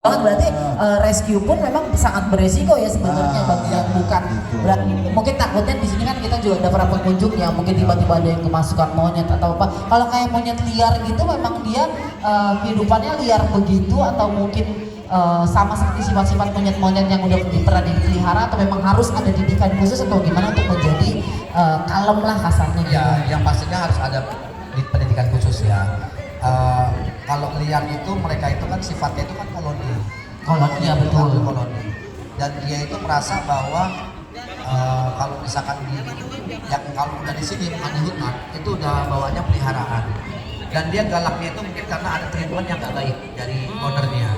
Berarti rescue pun memang sangat beresiko ya sebenarnya bagi yang bukan mungkin takutnya di sini kan kita juga ada para pengunjung ya, mungkin tiba-tiba ada yang kemasukan monyet atau apa. Kalau kayak monyet liar gitu memang dia kehidupannya liar begitu atau mungkin sama seperti sifat-sifat monyet-monyet yang udah pernah dipelihara, atau memang harus ada didikan khusus atau gimana untuk menjadi kalem lah kasarnya gitu. Ya, yang pastinya harus ada pendidikan khusus ya. Kalau liar itu mereka itu kan sifatnya itu kan koloni Ya, betul. koloni, dan dia itu merasa bahwa kalau misalkan yang kalau udah di sini bukan di hutan itu udah bawanya peliharaan, dan dia galaknya itu mungkin karena ada treatment yang gak baik dari ownernya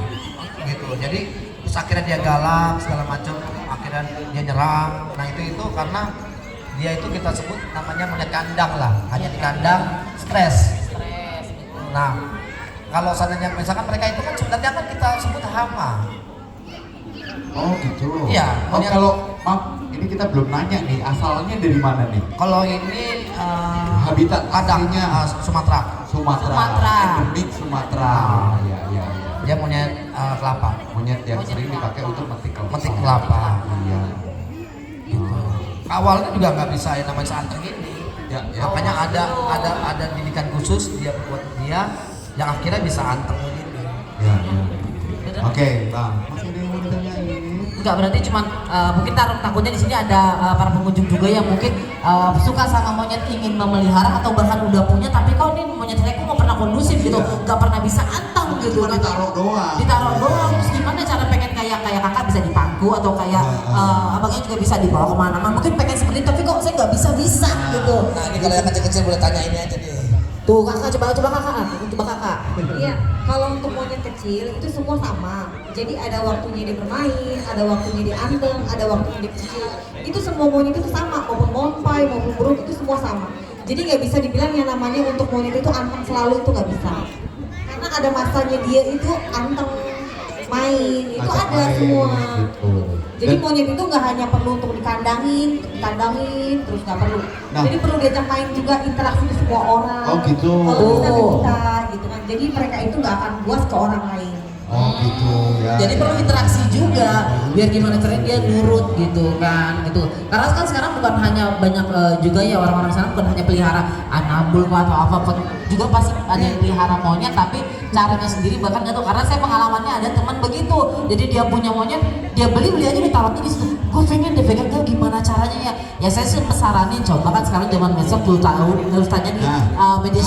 gitu. Jadi terus akhirnya dia galak segala macam, akhirnya dia nyerang. Nah itu karena dia itu kita sebut namanya monyet kandang lah, hanya di kandang stres. Nah, kalau seandainya misalkan mereka itu kan sebenarnya kan kita sebut hama. Oh gitu. Iya. Oh kalau maaf, ini kita belum nanya nih, asalnya dari mana nih? Kalau ini Habitat padangnya Sumatera. Sumatera. Endemik Sumatera. Ya. Dia monyet kelapa. Monyet yang sering dipakai untuk metik kelapa. Iya. Gitu. Awalnya juga nggak bisa yang namanya seanteng ini. Ya. Makanya ada didikan khusus dia buat dia yang akhirnya bisa anteng ini. Ya. Oke, Bang. Masih ada yang mau ditanya ini? Enggak, berarti cuman mungkin takutnya di sini ada para pengunjung juga yang mungkin suka sama monyet, ingin memelihara atau bahkan udah punya, tapi kok ini monyet saya kok nggak pernah kondusif gitu, nggak pernah bisa anteng gitu. Cuma ditaruh doang. Terus gimana cara pengen kayak kakak bisa dipangku atau kayak abangnya juga bisa dibawa kemana-mana, mungkin pengen seperti itu, tapi kok saya nggak bisa gitu. Nah ini kalau yang kecil-kecil boleh tanya ini aja deh. Tuh kakak, coba kakak. Iya, kalau untuk monyet kecil itu semua sama. Jadi ada waktunya dia bermain, ada waktunya dia anteng, ada waktunya dia kecil. Itu semua monyet itu sama, maupun monpai, maupun burung itu semua sama. Jadi nggak bisa dibilang yang namanya untuk monyet itu anteng selalu, itu nggak bisa. Karena ada masanya dia itu anteng, main, itu ada semua. Gitu. Jadi monyet itu nggak hanya perlu untuk dikandangin, terus nggak perlu. Nah. Jadi perlu diajak main juga, interaksi di semua orang. Oh, gitu. Kalau bisa ke kita, gitu kan. Jadi mereka itu nggak akan puas ke orang lain. Oh gitu ya. Jadi perlu interaksi juga, biar gimana caranya dia nurut gitu kan, gitu. Karena kan sekarang bukan hanya banyak juga ya orang-orang sana bukan hanya pelihara anabul atau apa, juga pasti ada yang pelihara monyet, tapi caranya sendiri bahkan nggak tahu. Karena saya pengalamannya ada teman begitu, jadi dia punya monyet, dia beli aja ditaruhnya di situ. Gue pengen deh pegang, gimana caranya ya? Ya saya sih saranin coba kan sekarang zaman medsos 10 tahun, harus tanya di media